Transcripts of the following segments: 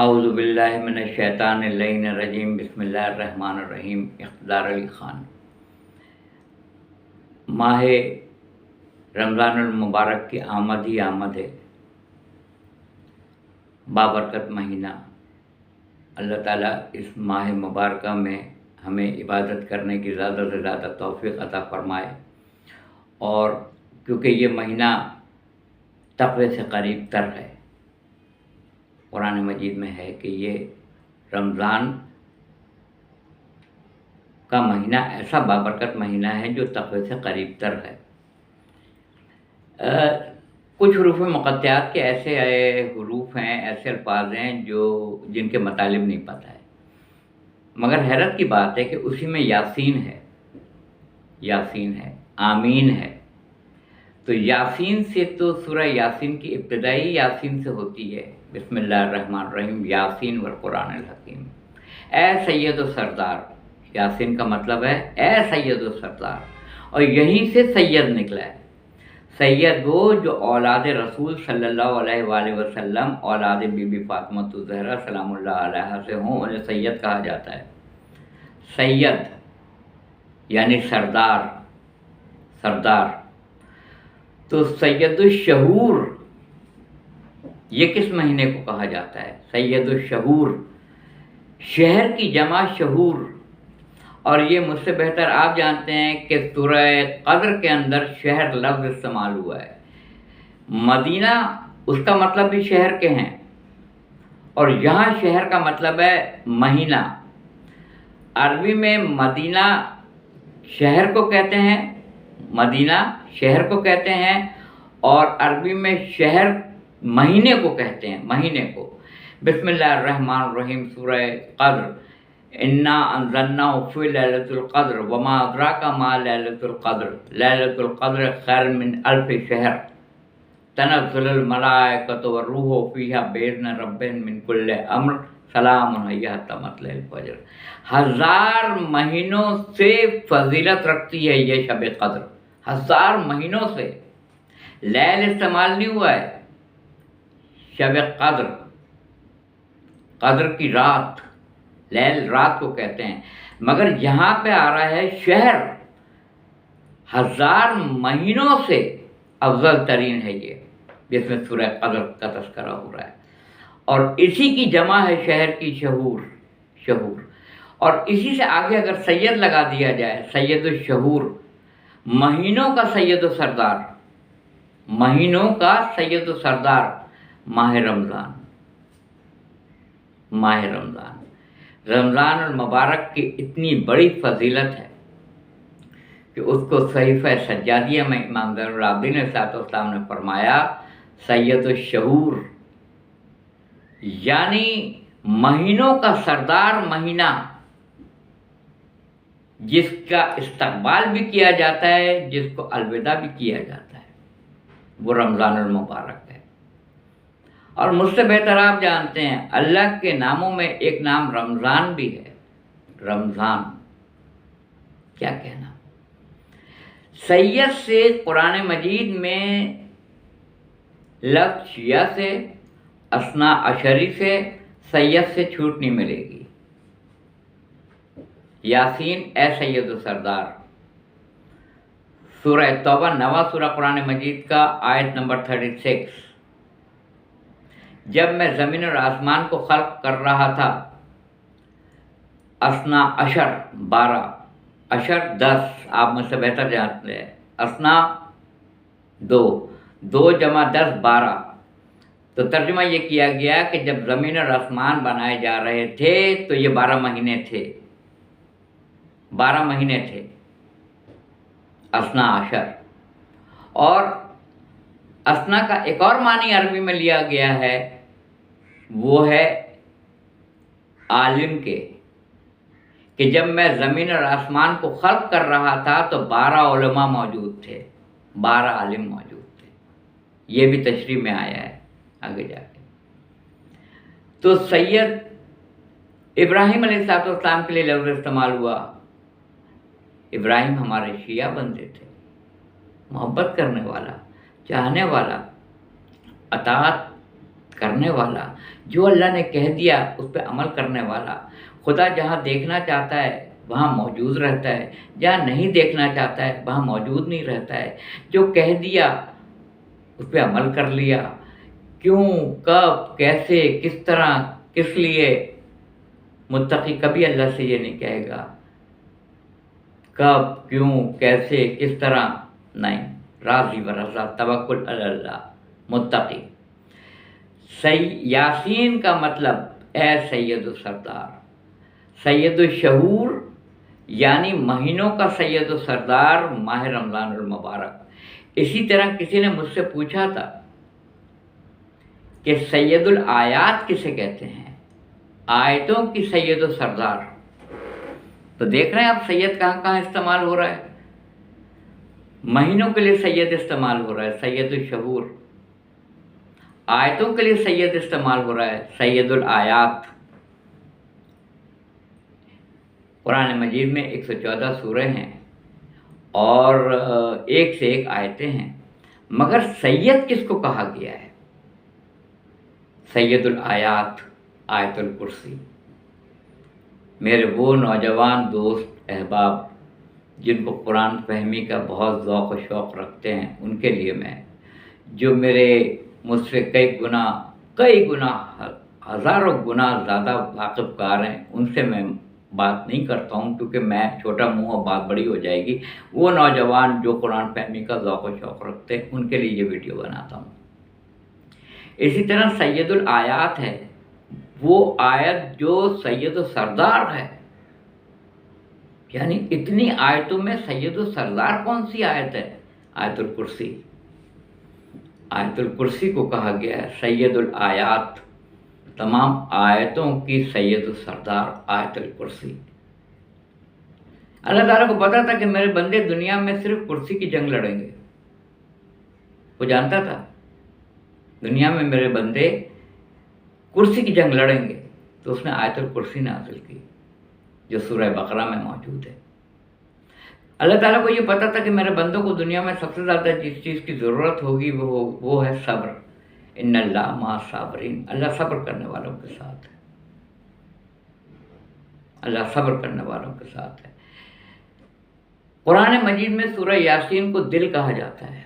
اعوذ باللہ من الشیطان اللعین الرجیم بسم اللہ الرحمن الرحیم۔ اقتدار علی خان۔ ماہ رمضان المبارک کی آمد ہی آمد ہے، بابرکت مہینہ۔ اللہ تعالیٰ اس ماہ مبارکہ میں ہمیں عبادت کرنے کی زیادہ سے زیادہ توفیق عطا فرمائے، اور کیونکہ یہ مہینہ تقوی سے قریب تر ہے، قرآن مجید میں ہے کہ یہ رمضان کا مہینہ ایسا بابرکت مہینہ ہے جو تقوی سے قریب تر ہے۔ کچھ حروف مقطعات کے ایسے حروف ہیں، ایسے الفاظ ہیں جن کے مطالب نہیں پتہ ہے، مگر حیرت کی بات ہے کہ اسی میں یاسین ہے، آمین ہے۔ تو یاسین سے تو سورہ یاسین کی ابتدائی یاسین سے ہوتی ہے، بسم اللہ الرحمن الرحیم، یاسین والقرآن الحکیم۔ اے سید و سردار، یاسین کا مطلب ہے اے سید و سردار، اور یہیں سے سید نکلا ہے۔ سید وہ جو اولاد رسول صلی اللہ علیہ وآلہ وسلم، اولاد بی بی فاطمہ الزہرا سلام اللہ علیہا سے ہوں، انہیں سید کہا جاتا ہے۔ سید یعنی سردار۔ تو سید الشہور یہ کس مہینے کو کہا جاتا ہے؟ سید الشہور، شہر کی جمع شہور، اور یہ مجھ سے بہتر آپ جانتے ہیں کہ سورہ قدر کے اندر شہر لفظ استعمال ہوا ہے۔ مدینہ اس کا مطلب بھی شہر کے ہیں، اور یہاں شہر کا مطلب ہے مہینہ۔ عربی میں مدینہ شہر کو کہتے ہیں، مدینہ شہر کو کہتے ہیں، اور عربی میں شہر مہینے کو کہتے ہیں، مہینے کو۔ بسم اللہ الرحمن الرحیم، سورہ قدر، انا انزلناہ فی لیلۃ القدر وما ادراک ما لیلۃ القدر، لیلۃ القدر خیر من الف شہر، تنزل الملائکۃ والروح فیہا باذن ربہم من کل امر، سلام ہی حتی مطلع الفجر۔ 1000 مہینوں سے فضیلت رکھتی ہے یہ شب قدر، 1000 مہینوں سے۔ لیل استعمال نہیں ہوا ہے، شب قدر، قدر کی رات، لیل رات کو کہتے ہیں، مگر یہاں پہ آ رہا ہے شہر، 1000 مہینوں سے افضل ترین ہے یہ، جس میں سورہ قدر کا تذکرہ ہو رہا ہے، اور اسی کی جمع ہے شہر کی شہور، اور اسی سے آگے اگر سید لگا دیا جائے، سید الشہور، مہینوں کا سید و سردار، مہینوں کا سید و سردار، ماہ رمضان۔ رمضان المبارک کی اتنی بڑی فضیلت ہے کہ اس کو صحیفہ سجادیہ میں امام زین العابدین علیہ السلام نے فرمایا سید الشہور، یعنی مہینوں کا سردار مہینہ، جس کا استقبال بھی کیا جاتا ہے، جس کو الوداع بھی کیا جاتا ہے، وہ رمضان المبارک ہے۔ اور مجھ سے بہتر آپ جانتے ہیں اللہ کے ناموں میں ایک نام رمضان بھی ہے۔ رمضان کیا کہنا۔ سید سے قرآن مجید میں لفظ شیعہ سے، اثنا عشری سے، سید سے چھوٹ نہیں ملے گی۔ یاسین اے سید و سردار، سورہ توبہ 9واں سورہ قرآن مجید کا آیت نمبر 36، جب میں زمین اور آسمان کو خلق کر رہا تھا، اثنا عشر 12، عشر 10، آپ مجھ سے بہتر جانتے ہیں، اثنا 2 جمع 10 12، تو ترجمہ یہ کیا گیا کہ جب زمین اور آسمان بنائے جا رہے تھے تو یہ 12 مہینے تھے، 12 مہینے تھے، اثنا عشر۔ اور اثنا کا ایک اور معنی عربی میں لیا گیا ہے، وہ ہے عالم کے، کہ جب میں زمین اور آسمان کو خلق کر رہا تھا تو 12 علماء موجود تھے، 12 عالم موجود تھے۔ یہ بھی تشریح میں آیا ہے آگے جا کے۔ تو سید ابراہیم علیہ السلام کے لیے لفظ استعمال ہوا۔ ابراہیم ہمارے شیعہ بندے تھے، محبت کرنے والا، چاہنے والا، اطاعت کرنے والا، جو اللہ نے کہہ دیا اس پہ عمل کرنے والا۔ خدا جہاں دیکھنا چاہتا ہے وہاں موجود رہتا ہے، جہاں نہیں دیکھنا چاہتا ہے وہاں موجود نہیں رہتا ہے۔ جو کہہ دیا اس پہ عمل کر لیا، کیوں، کب، کیسے، کس طرح، کس لیے، متقی کبھی اللہ سے یہ نہیں کہے گا کب، کیوں، کیسے، کس طرح، نہیں، راضی برضا، توکل علی اللہ، متقی۔ یاسین کا مطلب اے سید و سردار، سید الشہور یعنی مہینوں کا سید و سردار ماہ رمضان المبارک۔ اسی طرح کسی نے مجھ سے پوچھا تھا کہ سید الآیات کسے کہتے ہیں، آیتوں کی سید و سردار۔ تو دیکھ رہے ہیں آپ سید کہاں کہاں استعمال ہو رہا ہے۔ مہینوں کے لیے سید استعمال ہو رہا ہے، سید الشہور۔ آیتوں کے لیے سید استعمال ہو رہا ہے، سید الآیات۔ قرآن مجید میں 114 سورے ہیں اور ایک سے ایک آیتیں ہیں، مگر سید کس کو کہا گیا ہے؟ سید الآیات، آیت الکرسی۔ میرے وہ نوجوان دوست احباب جن کو قرآن فہمی کا بہت ذوق و شوق رکھتے ہیں، ان کے لیے میں، جو میرے مجھ سے کئی گنا ہزاروں گنا زیادہ واقف کار ہیں، ان سے میں بات نہیں کرتا ہوں کیونکہ میں چھوٹا منہ اور بات بڑی ہو جائے گی۔ وہ نوجوان جو قرآن فہمی کا ذوق و شوق رکھتے ہیں ان کے لیے یہ ویڈیو بناتا ہوں۔ اسی طرح سید الآیات ہے وہ آیت جو سید و سردار ہے، یعنی اتنی آیتوں میں سید و سردار کون سی آیت ہے؟ آیت الکرسی۔ آیت الکرسی کو کہا گیا ہے سید الآیات، تمام آیتوں کی سید و سردار آیت الکرسی۔ اللہ تعالیٰ کو پتا تھا کہ میرے بندے دنیا میں صرف کرسی کی جنگ لڑیں گے، وہ جانتا تھا دنیا میں میرے بندے کرسی کی جنگ لڑیں گے، تو اس نے آیت الکرسی نازل کی جو سورہ بقرہ میں موجود ہے۔ اللہ تعالیٰ کو یہ پتا تھا کہ میرے بندوں کو دنیا میں سب سے زیادہ جس چیز کی ضرورت ہوگی وہ ہے صبر۔ ان اللہ مع الصابرین، اللہ صبر کرنے والوں کے ساتھ ہے، اللہ صبر کرنے والوں کے ساتھ ہے۔ قرآن مجید میں سورہ یاسین کو دل کہا جاتا ہے۔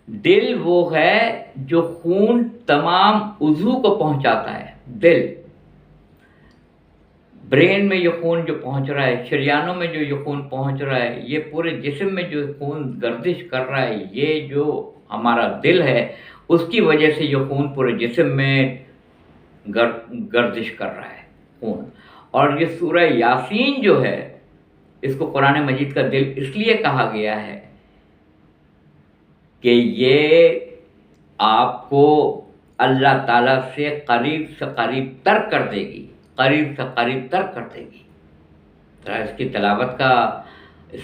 دل وہ ہے جو خون تمام عضو کو پہنچاتا ہے، دل، برین میں یہ خون جو پہنچ رہا ہے، شریانوں میں جو یہ خون پہنچ رہا ہے، یہ پورے جسم میں جو خون گردش کر رہا ہے، یہ جو ہمارا دل ہے اس کی وجہ سے یہ خون پورے جسم میں گردش کر رہا ہے خون۔ اور یہ سورہ یاسین جو ہے اس کو قرآن مجید کا دل اس لیے کہا گیا ہے کہ یہ آپ کو اللہ تعالیٰ سے قریب تر کر دے گی، قریب تر کر دے گی۔ ذرا اس کی تلاوت کا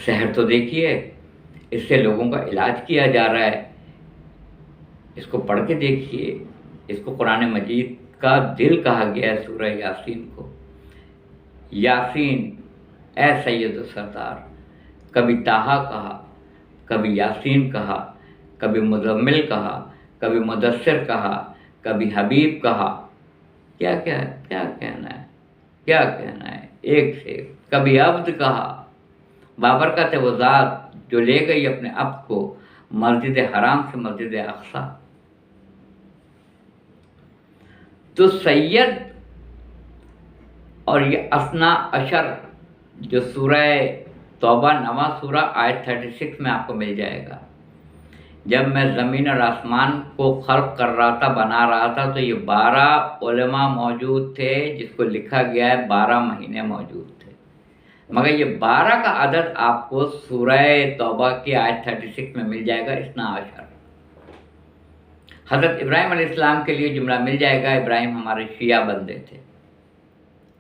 سحر تو دیکھیے، اس سے لوگوں کا علاج کیا جا رہا ہے، اس کو پڑھ کے دیکھیے۔ اس کو قرآن مجید کا دل کہا گیا ہے سورہ یاسین کو۔ یاسین اے سید و سردار، کبھی طٰہٰ کہا، کبھی یاسین کہا، کبھی مزمل کہا، کبھی مدثر کہا، کبھی حبیب کہا۔ کیا کہنا ہے ایک سے ایک۔ کبھی عبد کہا، بابرکت ہے وہ ذات جو لے گئی اپنے عبد کو مسجد حرام سے مسجد اقصیٰ۔ تو سید اور یہ اثنا عشر جو سورہ توبہ 9واں سورہ آیت 36 میں آپ کو مل جائے گا۔ جب میں زمین اور آسمان کو خلق کر رہا تھا، بنا رہا تھا، تو یہ 12 علماء موجود تھے جس کو لکھا گیا ہے 12 مہینے موجود تھے، مگر یہ 12 کا عدد آپ کو سورہ توبہ کی آیت 36 میں مل جائے گا، اثنا عشر۔ حضرت ابراہیم علیہ السلام کے لیے جملہ مل جائے گا، ابراہیم ہمارے شیعہ بندے تھے،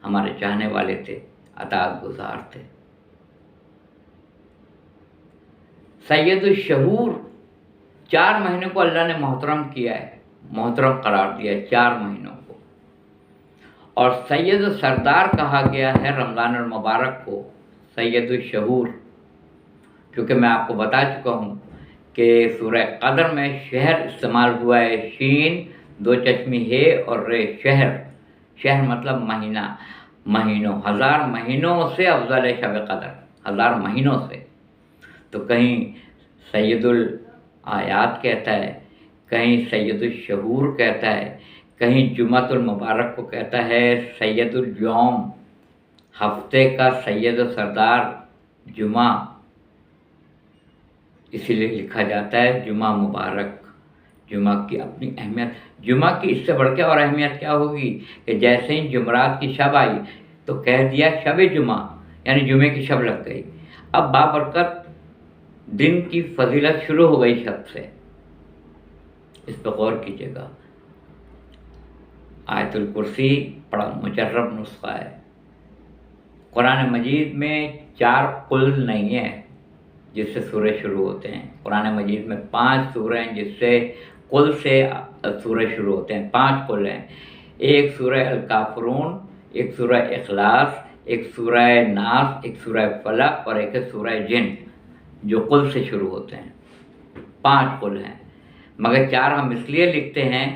ہمارے چاہنے والے تھے، اطاعت گزار تھے۔ سید الشہور، 4 مہینوں کو اللہ نے محترم کیا ہے، محترم قرار دیا ہے 4 مہینوں کو۔ اور سید السردار کہا گیا ہے رمضان المبارک کو سید الشہور، کیونکہ میں آپ کو بتا چکا ہوں کہ سورہ قدر میں شہر استعمال ہوا ہے شین دو چشمی ہے اور رے شہر، شہر مطلب مہینہ، مہینوں، 1000 مہینوں سے افضل ہے شب قدر، 1000 مہینوں سے۔ تو کہیں سید الآیات کہتا ہے، کہیں سید الشہور کہتا ہے، کہیں جمعۃ المبارک کو کہتا ہے سید اليوم، ہفتے کا سید و سردار جمعہ، اسی لیے لکھا جاتا ہے جمعہ مبارک۔ جمعہ کی اپنی اہمیت، جمعہ کی اس سے بڑھ کے اور اہمیت کیا ہوگی کہ جیسے ہی جمعرات کی شب آئی تو کہہ دیا شب جمعہ، یعنی جمعے کی شب لگ گئی۔ اب بابرکت دن کی فضیلت شروع ہو گئی شب سے، اس پہ غور کیجیے گا۔ آیت الکرسی بڑا مجرب نسخہ ہے۔ قرآن مجید میں 4 قل نہیں ہیں جس سے سورے شروع ہوتے ہیں، قرآن مجید میں 5 سورے ہیں جس سے قل سے سورے شروع ہوتے ہیں، 5 قل ہیں۔ ایک سورہ الکافرون، ایک سورہ اخلاص، ایک سورہ ناس، ایک سورہ فلق اور ایک سورہ جن، جو قل سے شروع ہوتے ہیں۔ 5 قل ہیں، مگر 4 ہم اس لیے لکھتے ہیں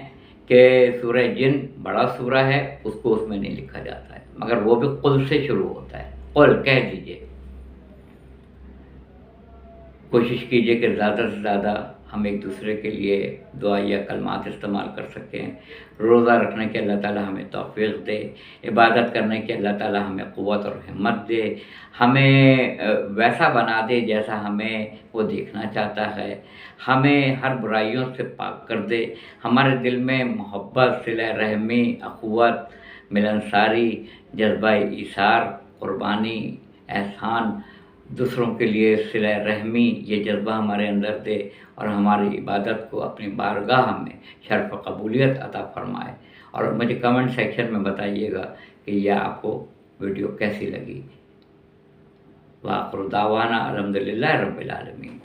کہ سورہ جن بڑا سورہ ہے، اس کو اس میں نہیں لکھا جاتا ہے، مگر وہ بھی قل سے شروع ہوتا ہے۔ قل کہہ دیجئے۔ کوشش کیجئے کہ زیادہ سے زیادہ ہم ایک دوسرے کے لیے دعائیہ کلمات استعمال کر سکیں۔ روزہ رکھنے کے اللہ تعالی ہمیں توفیق دے، عبادت کرنے کے اللہ تعالی ہمیں قوت اور ہمت دے، ہمیں ویسا بنا دے جیسا ہمیں وہ دیکھنا چاہتا ہے، ہمیں ہر برائیوں سے پاک کر دے، ہمارے دل میں محبت، صلہ رحمی، اخوت، ملنساری، جذبہ ایثار، قربانی، احسان، دوسروں کے لیے صلہ رحمی، یہ جذبہ ہمارے اندر دے اور ہماری عبادت کو اپنی بارگاہ میں شرف قبولیت عطا فرمائے۔ اور مجھے کمنٹ سیکشن میں بتائیے گا کہ یہ آپ کو ویڈیو کیسی لگی۔ وآخر دعوانا الحمدللہ رب العالمین۔